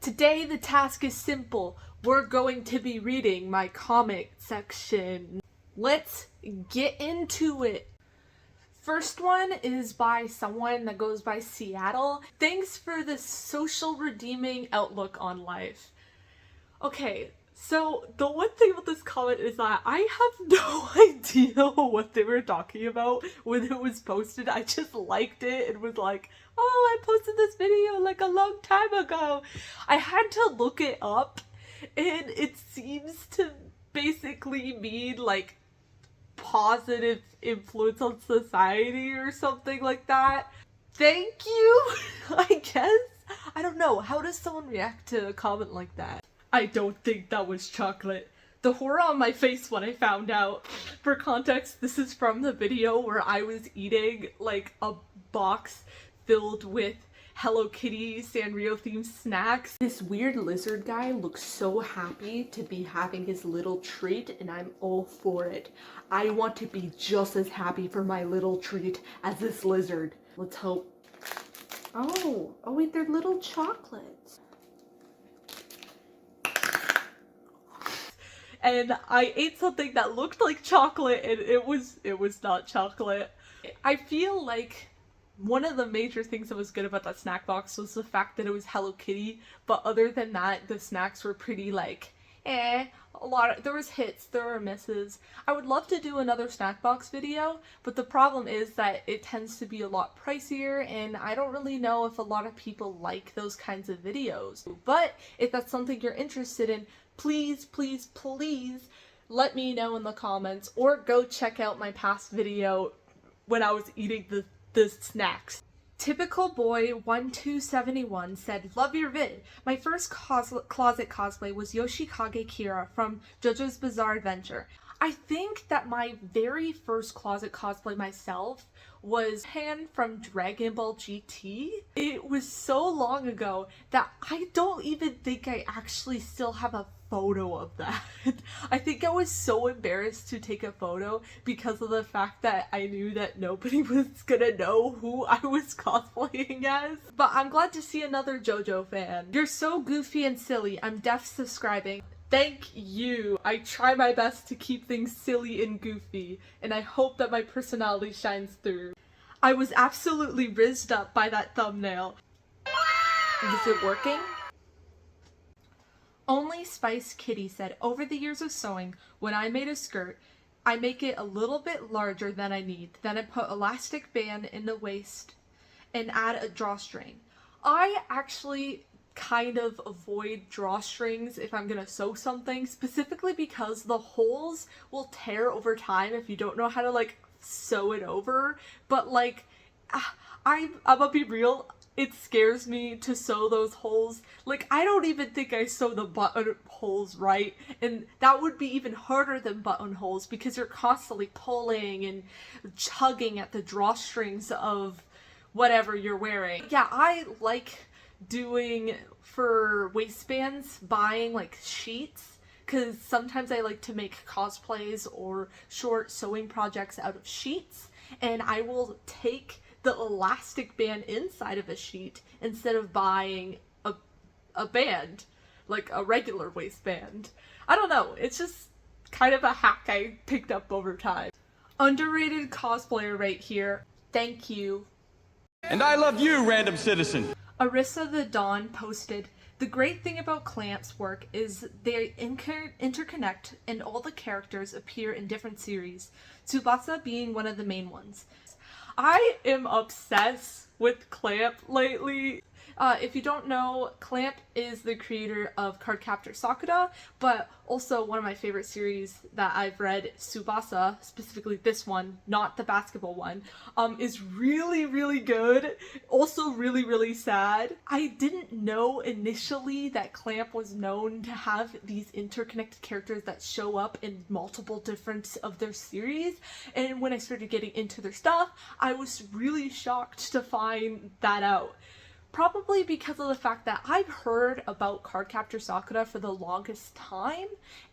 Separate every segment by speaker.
Speaker 1: Today the task is simple. We're going to be reading my comic section. Let's get into it. First one is by someone that goes by Seattle. Thanks for the social redeeming outlook on life. Okay, so the one thing about this comment is that I have no idea what they were talking about when it was posted. I just liked it and was like, oh, I posted this video like a long time ago. I had to look it up and it seems to basically mean like positive influence on society or something like that. Thank you, I guess. I don't know. How does someone react to a comment like that? I don't think that was chocolate. The horror on my face when I found out. For context, this is from the video where I was eating like a box filled with Hello Kitty Sanrio themed snacks. This weird lizard guy looks so happy to be having his little treat and I'm all for it. I want to be just as happy for my little treat as this lizard. Let's hope. Oh wait, they're little chocolates. And I ate something that looked like chocolate and it was not chocolate. I feel like one of the major things that was good about that snack box was the fact that it was Hello Kitty, but other than that, the snacks were pretty like, there was hits, there were misses. I would love to do another snack box video, but the problem is that it tends to be a lot pricier and I don't really know if a lot of people like those kinds of videos. But if that's something you're interested in, please, please, please let me know in the comments or go check out my past video when I was eating the snacks. Typical Boy 1271 said, love your vid. My first closet cosplay was Yoshikage Kira from JoJo's Bizarre Adventure. I think that my very first closet cosplay myself was Han from Dragon Ball GT. It was so long ago that I don't even think I actually still have a photo of that. I think I was so embarrassed to take a photo because of the fact that I knew that nobody was gonna know who I was cosplaying as. But I'm glad to see another JoJo fan. You're so goofy and silly. I'm def subscribing. Thank you. I try my best to keep things silly and goofy, and I hope that my personality shines through. I was absolutely rizzed up by that thumbnail. Is it working? Only Spice Kitty said, over the years of sewing, when I made a skirt, I make it a little bit larger than I need. Then I put elastic band in the waist and add a drawstring. I actually kind of avoid drawstrings if I'm gonna sew something, specifically because the holes will tear over time if you don't know how to like sew it over. But like, I'm gonna be real, it scares me to sew those holes. Like, I don't even think I sew the buttonholes right, and that would be even harder than buttonholes because you're constantly pulling and tugging at the drawstrings of whatever you're wearing. Yeah, I like doing for waistbands, buying like sheets, because sometimes I like to make cosplays or short sewing projects out of sheets, and I will take the elastic band inside of a sheet instead of buying a band, like a regular waistband. I don't know, it's just kind of a hack I picked up over time. Underrated cosplayer right here. Thank you.
Speaker 2: And I love you, random citizen.
Speaker 1: Arissa the Dawn posted, the great thing about Clamp's work is they interconnect and all the characters appear in different series, Tsubasa being one of the main ones. I am obsessed with Clamp lately. If you don't know, Clamp is the creator of Cardcaptor Sakura, but also one of my favorite series that I've read, Tsubasa, specifically this one, not the basketball one, is really, really good. Also really, really sad. I didn't know initially that Clamp was known to have these interconnected characters that show up in multiple different of their series, and when I started getting into their stuff, I was really shocked to find that out. Probably because of the fact that I've heard about Cardcaptor Sakura for the longest time,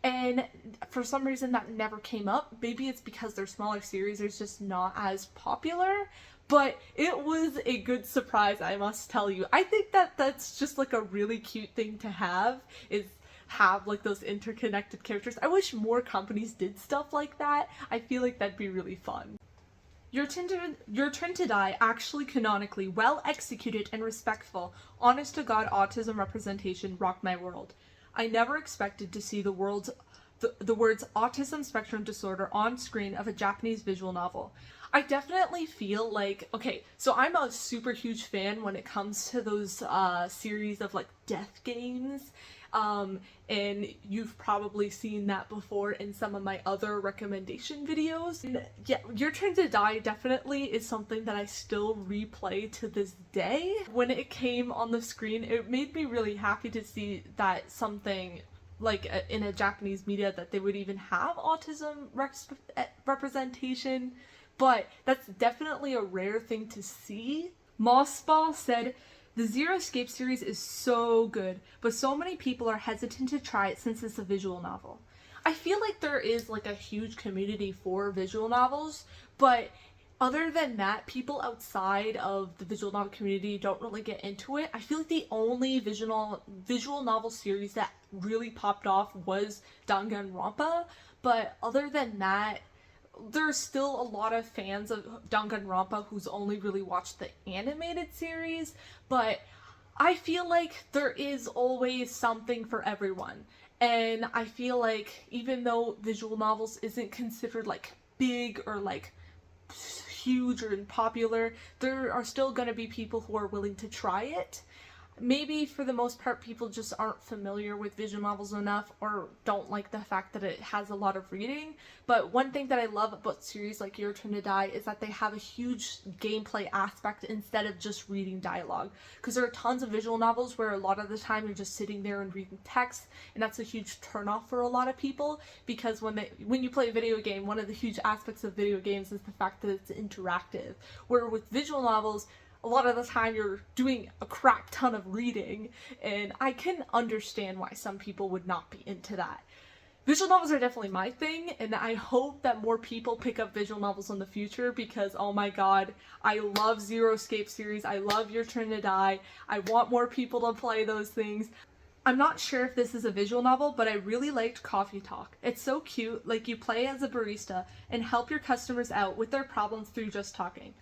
Speaker 1: and for some reason that never came up. Maybe it's because their smaller series is just not as popular, but it was a good surprise, I must tell you. I think that that's just like a really cute thing to have, is have like those interconnected characters. I wish more companies did stuff like that. I feel like that'd be really fun. Your Turn to Die, actually canonically, well executed and respectful, honest to God autism representation rocked my world. I never expected to see the words autism spectrum disorder on screen of a Japanese visual novel. I definitely feel like, okay, so I'm a super huge fan when it comes to those series of like death games. And you've probably seen that before in some of my other recommendation videos. And yeah, Your Turn to Die definitely is something that I still replay to this day. When it came on the screen, it made me really happy to see that something like in a Japanese media that they would even have autism representation, but that's definitely a rare thing to see. Mossball said, the Zero Escape series is so good, but so many people are hesitant to try it since it's a visual novel. I feel like there is like a huge community for visual novels, but other than that, people outside of the visual novel community don't really get into it. I feel like the only visual novel series that really popped off was Danganronpa, but other than that, there's still a lot of fans of Danganronpa who's only really watched the animated series, but I feel like there is always something for everyone. And I feel like even though visual novels isn't considered like big or like huge or popular, there are still gonna be people who are willing to try it. Maybe for the most part people just aren't familiar with visual novels enough or don't like the fact that it has a lot of reading, but one thing that I love about series like Your Turn to Die is that they have a huge gameplay aspect instead of just reading dialogue, because there are tons of visual novels where a lot of the time you're just sitting there and reading text, and that's a huge turnoff for a lot of people, because when you play a video game, one of the huge aspects of video games is the fact that it's interactive, where with visual novels a lot of the time you're doing a crap ton of reading, and I can understand why some people would not be into that. Visual novels are definitely my thing, and I hope that more people pick up visual novels in the future, because oh my god, I love Zero Escape series, I love Your Turn to Die, I want more people to play those things. I'm not sure if this is a visual novel, but I really liked Coffee Talk. It's so cute, like you play as a barista and help your customers out with their problems through just talking.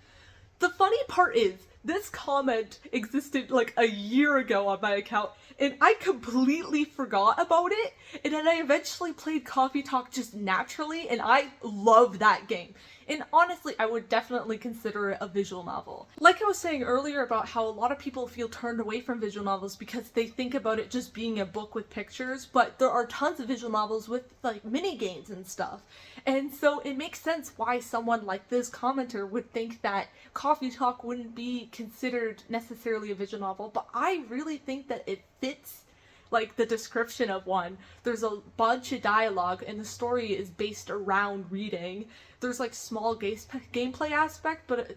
Speaker 1: The funny part is, this comment existed like a year ago on my account, and I completely forgot about it, and then I eventually played Coffee Talk just naturally, and I love that game. And honestly, I would definitely consider it a visual novel. Like I was saying earlier about how a lot of people feel turned away from visual novels because they think about it just being a book with pictures, but there are tons of visual novels with like mini games and stuff. And so it makes sense why someone like this commenter would think that Coffee Talk wouldn't be considered necessarily a visual novel, but I really think that it fits like the description of one. There's a bunch of dialogue and the story is based around reading. There's like small gameplay aspect, but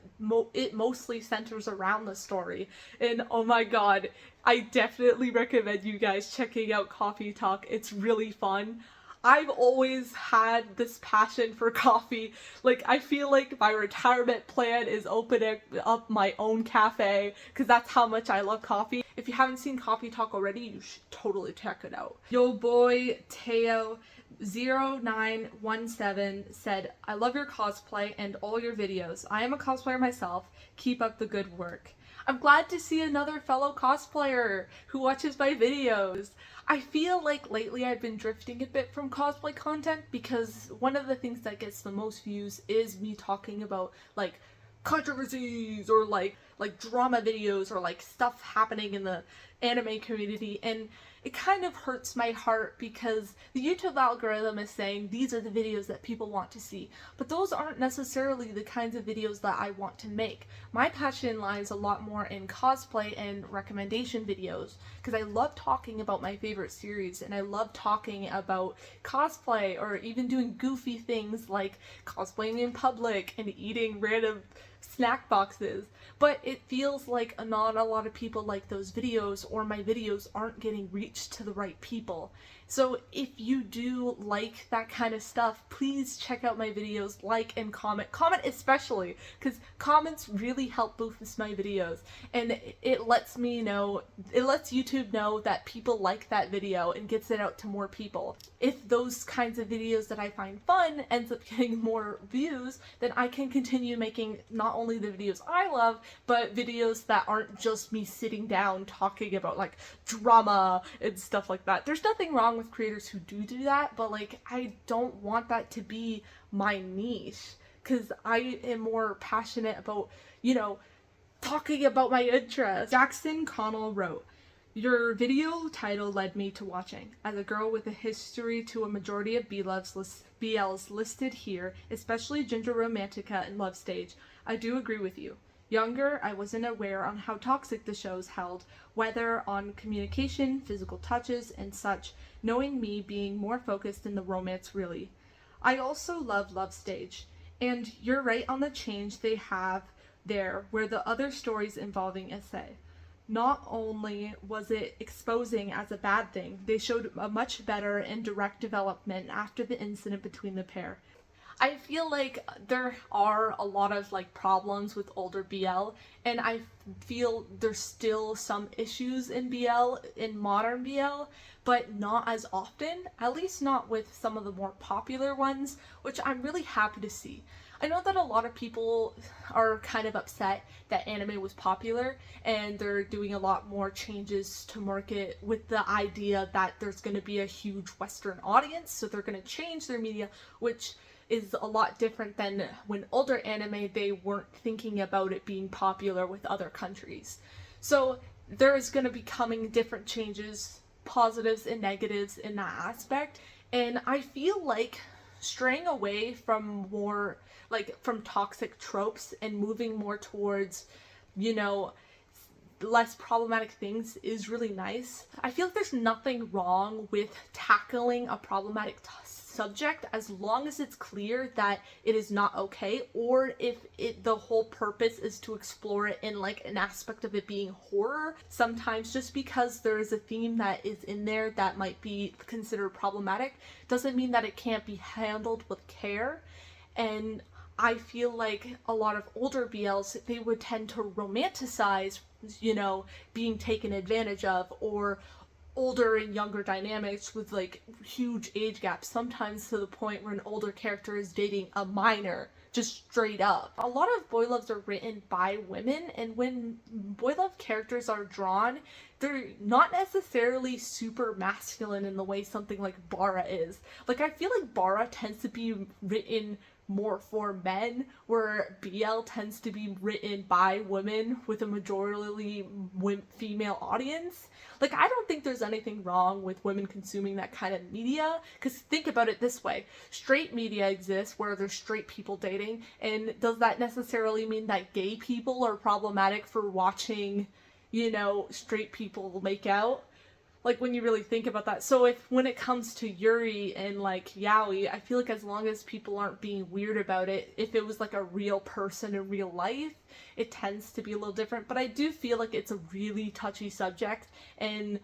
Speaker 1: it mostly centers around the story. And oh my god, I definitely recommend you guys checking out Coffee Talk. It's really fun. I've always had this passion for coffee. Like, I feel like my retirement plan is opening up my own cafe, because that's how much I love coffee. If you haven't seen Coffee Talk already, you should totally check it out. Yo boy Teo 0917 said, I love your cosplay and all your videos. I am a cosplayer myself. Keep up the good work. I'm glad to see another fellow cosplayer who watches my videos. I feel like lately I've been drifting a bit from cosplay content, because one of the things that gets the most views is me talking about like controversies or like drama videos or like stuff happening in the anime community, and it kind of hurts my heart because the YouTube algorithm is saying these are the videos that people want to see, but those aren't necessarily the kinds of videos that I want to make. My passion lies a lot more in cosplay and recommendation videos, because I love talking about my favorite series, and I love talking about cosplay, or even doing goofy things like cosplaying in public and eating random snack boxes, but it feels like not a lot of people like those videos, or my videos aren't getting reached to the right people. So if you do like that kind of stuff, please check out my videos, like and comment. Comment especially, because comments really help boost my videos, and it lets me know, it lets YouTube know that people like that video and gets it out to more people. If those kinds of videos that I find fun ends up getting more views, then I can continue making not only the videos I love, but videos that aren't just me sitting down talking about like drama and stuff like that. There's nothing wrong with creators who do that, but like I don't want that to be my niche, because I am more passionate about, you know, talking about my interests. Jackson Connell wrote, "Your video title led me to watching. As a girl with a history to a majority of BLs listed here, especially Ginger Romantica and Love Stage, I do agree with you. Younger, I wasn't aware on how toxic the shows held, whether on communication, physical touches, and such, knowing me being more focused in the romance really. I also love Love Stage, and you're right on the change they have there where the other stories involving essay. Not only was it exposing as a bad thing, they showed a much better and direct development after the incident between the pair. I feel like there are a lot of like problems with older BL, and I feel there's still some issues in BL, in modern BL, but not as often, at least not with some of the more popular ones, which I'm really happy to see. I know that a lot of people are kind of upset that anime was popular, and they're doing a lot more changes to market with the idea that there's going to be a huge Western audience, so they're going to change their media, which is a lot different than when older anime, they weren't thinking about it being popular with other countries. So there is going to be coming different changes, positives and negatives in that aspect, and I feel like straying away from more, like, from toxic tropes and moving more towards, you know, less problematic things is really nice. I feel like there's nothing wrong with tackling a problematic subject as long as it's clear that it is not okay, or if the whole purpose is to explore it in like an aspect of it being horror. Sometimes just because there is a theme that is in there that might be considered problematic doesn't mean that it can't be handled with care. And I feel like a lot of older BLs, they would tend to romanticize, you know, being taken advantage of, or older and younger dynamics with like huge age gaps, sometimes to the point where an older character is dating a minor, just straight up. A lot of boy loves are written by women, and when boy love characters are drawn, they're not necessarily super masculine in the way something like Bara is. Like, I feel like Bara tends to be written more for men, where BL tends to be written by women with a majority female audience. Like, I don't think there's anything wrong with women consuming that kind of media, because think about it this way. Straight media exists where there's straight people dating, and does that necessarily mean that gay people are problematic for watching, you know, straight people make out? Like, when you really think about that. So when it comes to Yuri and like Yaoi, I feel like as long as people aren't being weird about it, if it was like a real person in real life, it tends to be a little different. But I do feel like it's a really touchy subject, and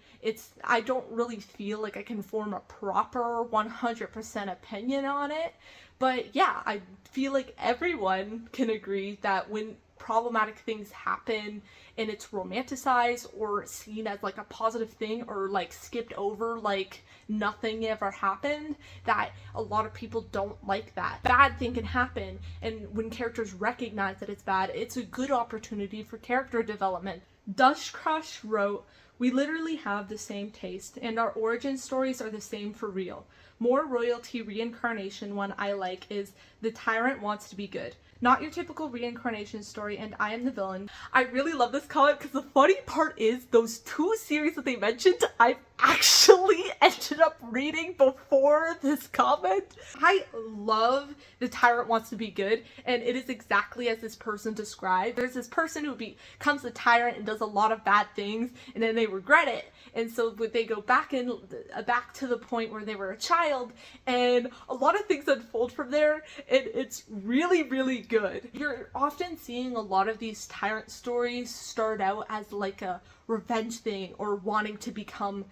Speaker 1: I don't really feel like I can form a proper 100% opinion on it. But yeah, I feel like everyone can agree that when problematic things happen and it's romanticized or seen as like a positive thing, or like skipped over like nothing ever happened, that a lot of people don't like that. Bad thing can happen, and when characters recognize that it's bad, it's a good opportunity for character development. Dush Crush wrote, "We literally have the same taste, and our origin stories are the same for real. More royalty reincarnation one I like is The Tyrant Wants to Be Good. Not your typical reincarnation story, and I am the villain." I really love this comment, because the funny part is those two series that they mentioned, I've actually ended up reading before this comment. I love The Tyrant Wants to Be Good, and it is exactly as this person described. There's this person who becomes a tyrant and does a lot of bad things, and then they regret it. And so they go back to the point where they were a child, and a lot of things unfold from there, and it's really, really good. You're often seeing a lot of these tyrant stories start out as like a revenge thing or wanting to become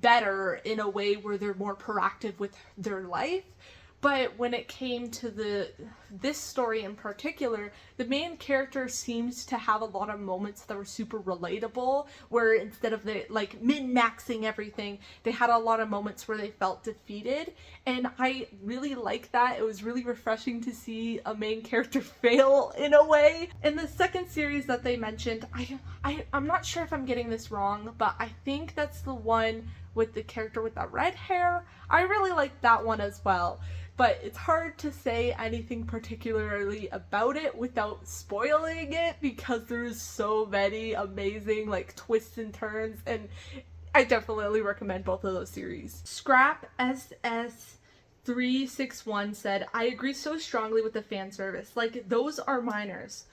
Speaker 1: better in a way where they're more proactive with their life. But when it came to this story in particular, the main character seems to have a lot of moments that were super relatable, where instead of the like min-maxing everything, they had a lot of moments where they felt defeated, and I really like that. It was really refreshing to see a main character fail in a way. In the second series that they mentioned, I'm not sure if I'm getting this wrong, but I think that's the one with the character with the red hair. I really like that one as well. But it's hard to say anything particularly about it without spoiling it, because there's so many amazing like twists and turns, and I definitely recommend both of those series. Scrap SS361 said, I agree so strongly with the fan service. Like, those are minors.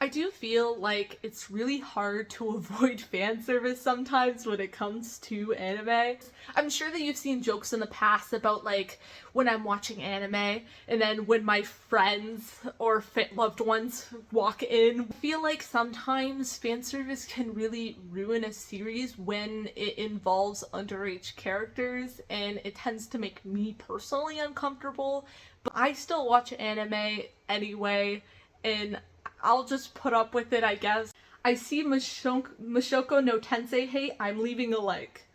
Speaker 1: I do feel like it's really hard to avoid fan service sometimes when it comes to anime. I'm sure that you've seen jokes in the past about like when I'm watching anime and then when my friends or loved ones walk in. I feel like sometimes fan service can really ruin a series when it involves underage characters, and it tends to make me personally uncomfortable. But I still watch anime anyway, and I'll just put up with it, I guess. I see Mashoko no Tensei hate, I'm leaving a like.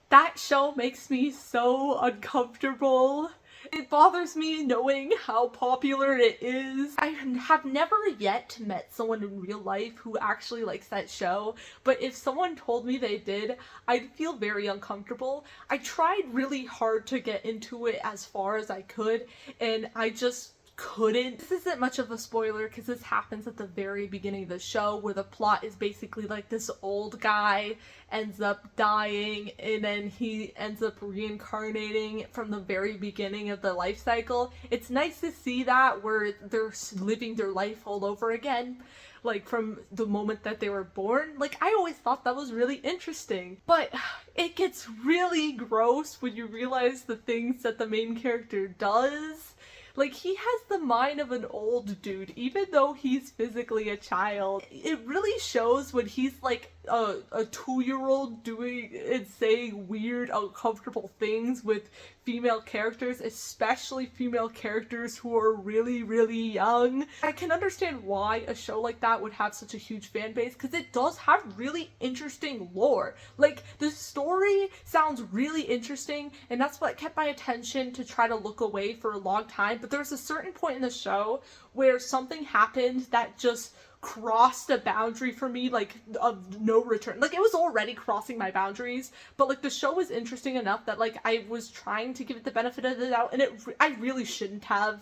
Speaker 1: That show makes me so uncomfortable. It bothers me knowing how popular it is. I have never yet met someone in real life who actually likes that show, but if someone told me they did, I'd feel very uncomfortable. I tried really hard to get into it as far as I could, and I just couldn't. This isn't much of a spoiler because this happens at the very beginning of the show, where the plot is basically like this old guy ends up dying and then he ends up reincarnating from the very beginning of the life cycle. It's nice to see that, where they're living their life all over again, like from the moment that they were born. Like, I always thought that was really interesting, but it gets really gross when you realize the things that the main character does. Like, he has the mind of an old dude, even though he's physically a child. It really shows when he's like a 2-year-old doing and saying weird, uncomfortable things with female characters, especially female characters who are really, really young. I can understand why a show like that would have such a huge fan base, because it does have really interesting lore. Like, the story sounds really interesting, and that's what kept my attention to try to look away for a long time. But there's a certain point in the show where something happened that just crossed a boundary for me, like, of no return. Like, it was already crossing my boundaries, but like the show was interesting enough that like I was trying to give it the benefit of the doubt, and I really shouldn't have.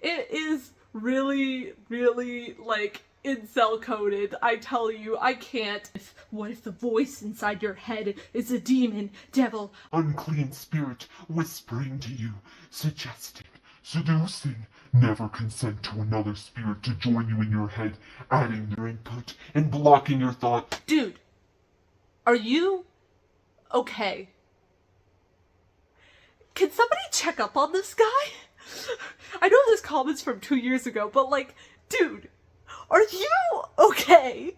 Speaker 1: It is really, really like incel coded. I tell you, I can't. What if the voice inside your head is a demon, devil,
Speaker 3: unclean spirit whispering to you, suggesting, seducing? Never consent to another spirit to join you in your head, adding their input and blocking your thought.
Speaker 1: Dude, are you okay? Can somebody check up on this guy? I know this comment's from 2 years ago, but like, dude, are you okay?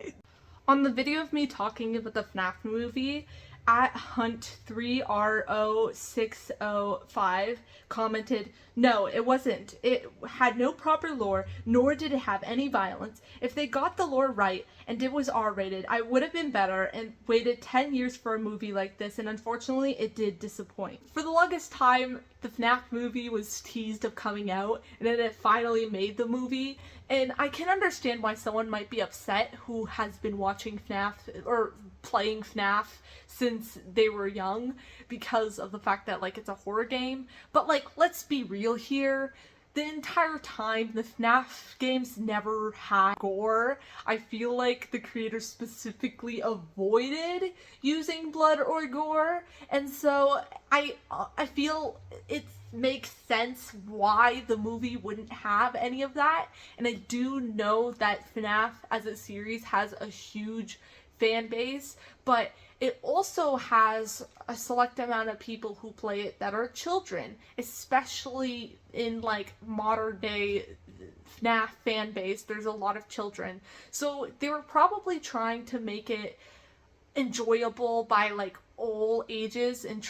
Speaker 1: On the video of me talking about the FNAF movie, at Hunt3RO605 commented, no, it wasn't. It had no proper lore, nor did it have any violence. If they got the lore right and it was R-rated, I would have been better and waited 10 years for a movie like this, and unfortunately it did disappoint. For the longest time, the FNAF movie was teased of coming out, and then it finally made the movie, and I can understand why someone might be upset who has been watching FNAF or playing FNAF since they were young, because of the fact that like it's a horror game. But like, let's be real here. The entire time, the FNAF games never had gore. I feel like the creators specifically avoided using blood or gore, and so I feel it makes sense why the movie wouldn't have any of that. And I do know that FNAF as a series has a huge fan base, but it also has a select amount of people who play it that are children, especially in like modern day FNAF fan base. There's a lot of children. So they were probably trying to make it enjoyable by like all ages and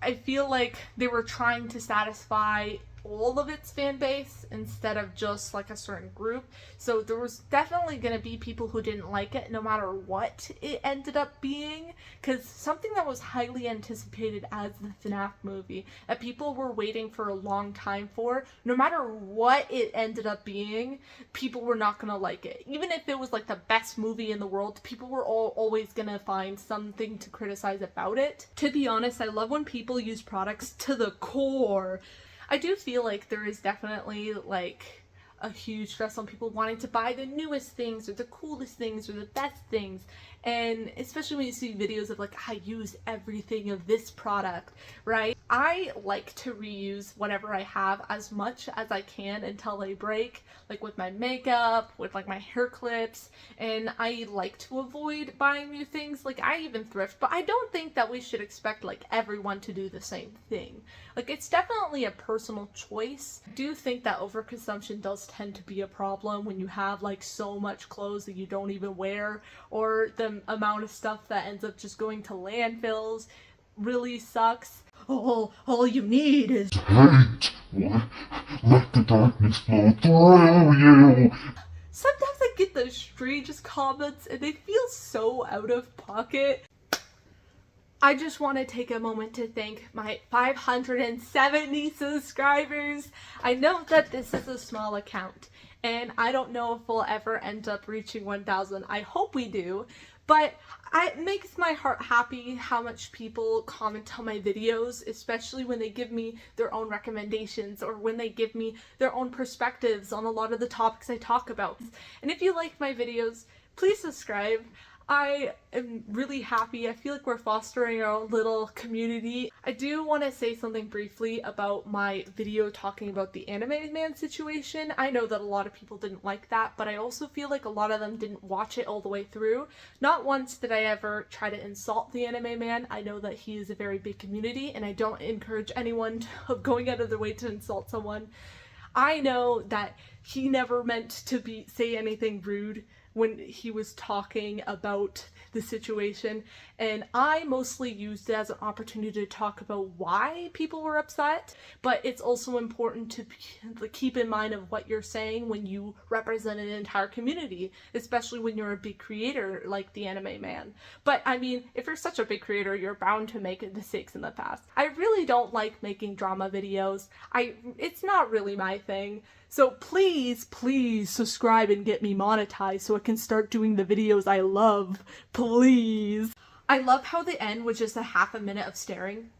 Speaker 1: I feel like they were trying to satisfy all of its fan base instead of just like a certain group. So there was definitely going to be people who didn't like it no matter what it ended up being, because something that was highly anticipated as the FNAF movie that people were waiting for a long time for, no matter what it ended up being, people were not going to like it. Even if it was like the best movie in the world, people were always going to find something to criticize about it. To be honest, I love when people use products to the core. I do feel like there is definitely like a huge stress on people wanting to buy the newest things or the coolest things or the best things, and especially when you see videos of like, I use everything of this product, right? I like to reuse whatever I have as much as I can until they break, like with my makeup, with like my hair clips, and I like to avoid buying new things. Like I even thrift, but I don't think that we should expect like everyone to do the same thing. Like it's definitely a personal choice. I do think that overconsumption does tend to be a problem when you have like so much clothes that you don't even wear, or the amount of stuff that ends up just going to landfills really sucks. All you need is
Speaker 3: Hate. What? Let the darkness flow through you.
Speaker 1: Sometimes I get the strangest comments and they feel so out of pocket. I just want to take a moment to thank my 570 subscribers. I know that this is a small account, and I don't know if we'll ever end up reaching 1,000. I hope we do, but it makes my heart happy how much people comment on my videos, especially when they give me their own recommendations or when they give me their own perspectives on a lot of the topics I talk about. And if you like my videos, please subscribe. I am really happy. I feel like we're fostering our own little community. I do want to say something briefly about my video talking about the anime man situation. I know that a lot of people didn't like that, but I also feel like a lot of them didn't watch it all the way through. Not once did I ever try to insult the anime man. I know that he is a very big community, and I don't encourage anyone of going out of their way to insult someone. I know that he never meant to say anything rude when he was talking about the situation, and I mostly used it as an opportunity to talk about why people were upset, but it's also important to keep in mind of what you're saying when you represent an entire community, especially when you're a big creator like the anime man. But I mean, if you're such a big creator, you're bound to make mistakes in the past. I really don't like making drama videos. It's not really my thing. So please subscribe and get me monetized so I can start doing the videos I love. Please. I love how the end was just a half a minute of staring.